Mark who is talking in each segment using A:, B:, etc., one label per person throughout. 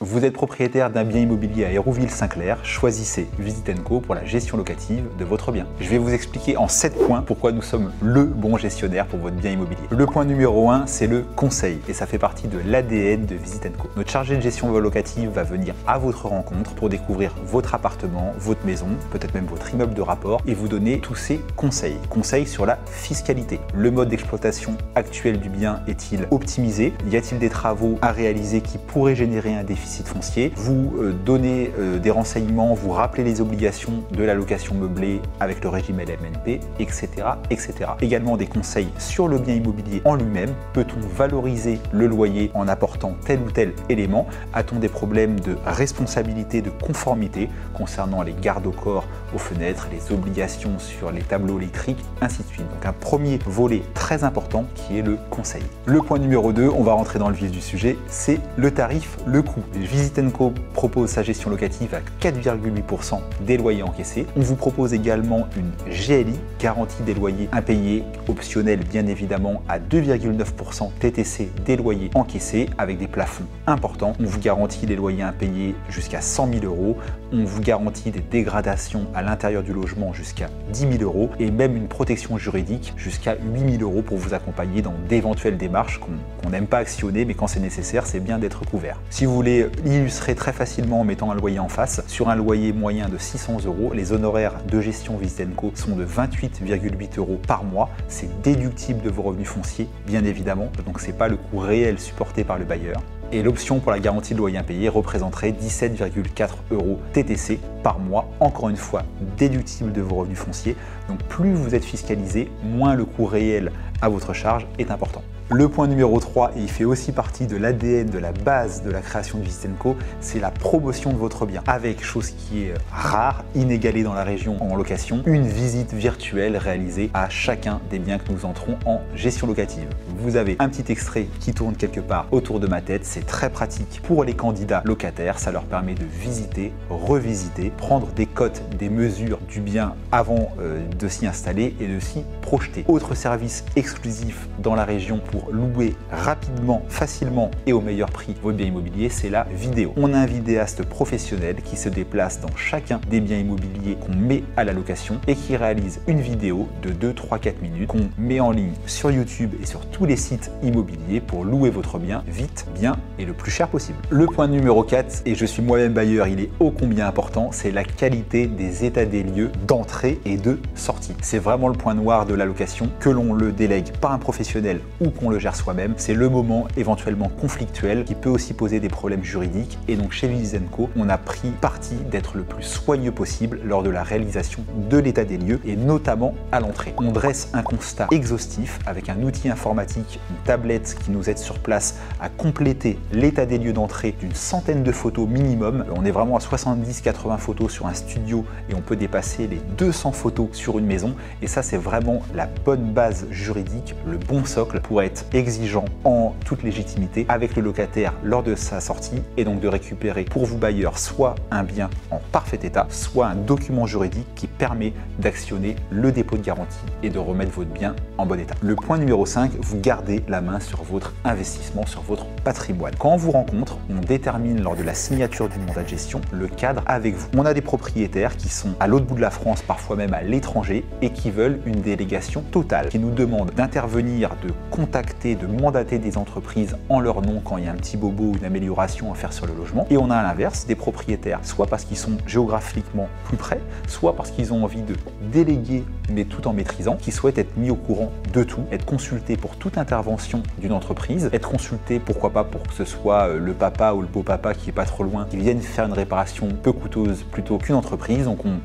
A: Vous êtes propriétaire d'un bien immobilier à Hérouville-Saint-Clair, choisissez Visit & Co pour la gestion locative de votre bien. Je vais vous expliquer en 7 points pourquoi nous sommes le bon gestionnaire pour votre bien immobilier. Le point numéro 1, c'est le conseil et ça fait partie de l'ADN de Visit & Co. Notre chargé de gestion locative va venir à votre rencontre pour découvrir votre appartement, votre maison, peut-être même votre immeuble de rapport et vous donner tous ces conseils. Conseils sur la fiscalité. Le mode d'exploitation actuel du bien est-il optimisé? Y a-t-il des travaux à réaliser qui pourraient générer un déficit foncier, vous donnez des renseignements, vous rappelez les obligations de la location meublée avec le régime LMNP, etc., etc. Également des conseils sur le bien immobilier en lui-même. Peut-on valoriser le loyer en apportant tel ou tel élément? A-t-on des problèmes de responsabilité, de conformité concernant les gardes au corps aux fenêtres, les obligations sur les tableaux électriques, ainsi de suite. Donc un premier volet très important qui est le conseil. Le point numéro 2, on va rentrer dans le vif du sujet, c'est le tarif, le coût. Visit & Co propose sa gestion locative à 4,8% des loyers encaissés. On vous propose également une GLI, garantie des loyers impayés, optionnelle bien évidemment à 2,9% TTC des loyers encaissés avec des plafonds importants. On vous garantit les loyers impayés jusqu'à 100 000 €. On vous garantit des dégradations à l'intérieur du logement jusqu'à 10 000 € et même une protection juridique jusqu'à 8 000 € pour vous accompagner dans d'éventuelles démarches qu'on n'aime pas actionner, mais quand c'est nécessaire, c'est bien d'être couvert. Si vous voulez illustrer très facilement en mettant un loyer en face, sur un loyer moyen de 600 €, les honoraires de gestion Visit & Co sont de 28,8 € par mois. C'est déductible de vos revenus fonciers, bien évidemment, donc c'est pas le coût réel supporté par le bailleur. Et l'option pour la garantie de loyer impayé représenterait 17,4 € TTC par mois, encore une fois déductible de vos revenus fonciers. Donc plus vous êtes fiscalisé, moins le coût réel à votre charge est important. Le point numéro 3, et il fait aussi partie de l'ADN, de la base de la création de Visit & Co, c'est la promotion de votre bien. Avec, chose qui est rare, inégalée dans la région en location, une visite virtuelle réalisée à chacun des biens que nous entrons en gestion locative. Vous avez un petit extrait qui tourne quelque part autour de ma tête, c'est très pratique pour les candidats locataires, ça leur permet de visiter, revisiter, prendre des cotes, des mesures du bien avant de s'y installer et de s'y projeter. Autre service exclusif dans la région pour louer rapidement, facilement et au meilleur prix votre bien immobilier, c'est la vidéo. On a un vidéaste professionnel qui se déplace dans chacun des biens immobiliers qu'on met à la location et qui réalise une vidéo de 2, 3, 4 minutes qu'on met en ligne sur YouTube et sur tous les sites immobiliers pour louer votre bien vite, bien et le plus cher possible. Le point numéro 4, et je suis moi-même bailleur, il est ô combien important, c'est la qualité des états des lieux d'entrée et de sortie. C'est vraiment le point noir de la location, que l'on le délègue par un professionnel ou qu'on le gère soi-même, c'est le moment éventuellement conflictuel qui peut aussi poser des problèmes juridiques et donc chez Visit & Co, on a pris parti d'être le plus soigneux possible lors de la réalisation de l'état des lieux et notamment à l'entrée. On dresse un constat exhaustif avec un outil informatique, une tablette qui nous aide sur place à compléter l'état des lieux d'entrée d'une centaine de photos minimum. On est vraiment à 70-80 photos sur un studio et on peut dépasser les 200 photos sur une maison et ça c'est vraiment la bonne base juridique, le bon socle pour être exigeant en toute légitimité avec le locataire lors de sa sortie et donc de récupérer pour vous bailleurs soit un bien en parfait état, soit un document juridique qui permet d'actionner le dépôt de garantie et de remettre votre bien en bon état. Le point numéro 5, vous gardez la main sur votre investissement, sur votre patrimoine. Quand on vous rencontre, on détermine lors de la signature du mandat de gestion le cadre avec vous. On a des propriétaires qui sont à l'autre bout de la France, parfois même à l'étranger et qui veulent une délégation totale, qui nous demandent d'intervenir, de contacter, de mandater des entreprises en leur nom quand il y a un petit bobo ou une amélioration à faire sur le logement. Et on a à l'inverse des propriétaires, soit parce qu'ils sont géographiquement plus près, soit parce qu'ils ont envie de déléguer mais tout en maîtrisant, qui souhaitent être mis au courant de tout, être consultés pour toute intervention d'une entreprise, être consultés pourquoi pas pour que ce soit le papa ou le beau-papa qui est pas trop loin, qui viennent faire une réparation peu coûteuse plutôt qu'une entreprise. Donc on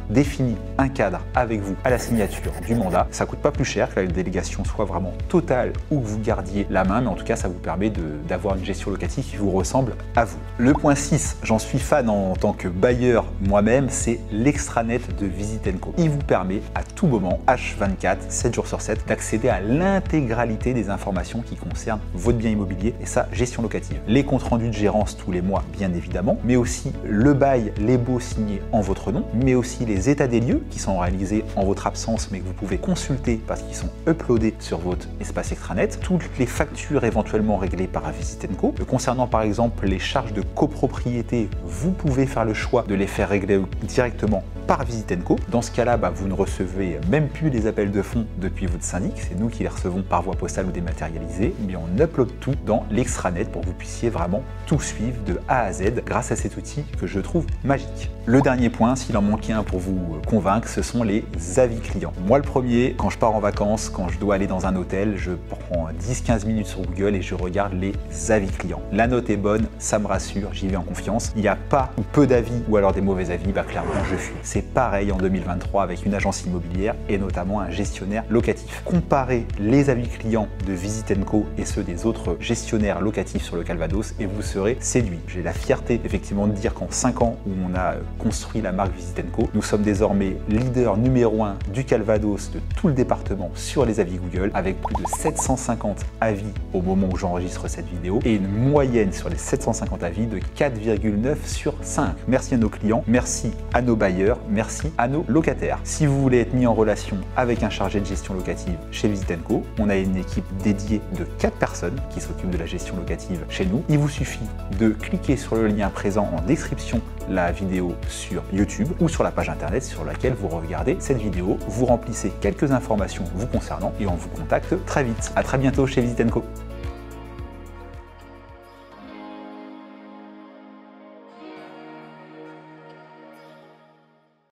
A: définit un cadre avec vous à la signature du mandat. Ça coûte pas plus cher que la délégation soit vraiment totale ou que vous gardiez la main, mais en tout cas ça vous permet d'avoir une gestion locative qui vous ressemble à vous. Le point 6, j'en suis fan en tant que bailleur moi-même, c'est l'extranet de Visit & Co. Il vous permet à tout moment, H24, 7 jours sur 7, d'accéder à l'intégralité des informations qui concernent votre bien immobilier et sa gestion locative. Les comptes rendus de gérance tous les mois, bien évidemment, mais aussi le bail, les baux signés en votre nom, mais aussi les états des lieux qui sont réalisés en votre absence, mais que vous pouvez consulter parce qu'ils sont uploadés sur votre espace extranet, toutes les factures éventuellement réglées par Visit & Co. Concernant par exemple les charges de copropriété, vous pouvez faire le choix de les faire régler directement par Visit & Co. Dans ce cas-là, vous ne recevez même plus les appels de fonds depuis votre syndic, c'est nous qui les recevons par voie postale ou dématérialisée, mais on upload tout dans l'extranet pour que vous puissiez vraiment tout suivre de A à Z grâce à cet outil que je trouve magique. Le dernier point, s'il en manquait un pour vous convaincre, ce sont les avis clients. Moi le premier, quand je pars en vacances, quand je dois aller dans un hôtel, je prends 10-15 minutes sur Google et je regarde les avis clients. La note est bonne, ça me rassure, j'y vais en confiance. Il n'y a pas ou peu d'avis ou alors des mauvais avis, clairement je fuis. C'est pareil en 2023 avec une agence immobilière et notamment un gestionnaire locatif. Comparez les avis clients de Visit & Co et ceux des autres gestionnaires locatifs sur le Calvados et vous serez séduit. J'ai la fierté effectivement de dire qu'en 5 ans où on a construit la marque Visit & Co, nous sommes désormais leader numéro 1 du Calvados, de tout le département sur les avis Google, avec plus de 750 avis au moment où j'enregistre cette vidéo et une moyenne sur les 750 avis de 4,9 sur 5. Merci à nos clients, merci à nos bailleurs, merci à nos locataires. Si vous voulez être mis en relation avec un chargé de gestion locative chez Visit & Co, on a une équipe dédiée de 4 personnes qui s'occupent de la gestion locative chez nous. Il vous suffit de cliquer sur le lien présent en description la vidéo sur YouTube ou sur la page internet sur laquelle vous regardez cette vidéo. Vous remplissez quelques informations vous concernant et on vous contacte très vite. À très bientôt chez Visit & Co.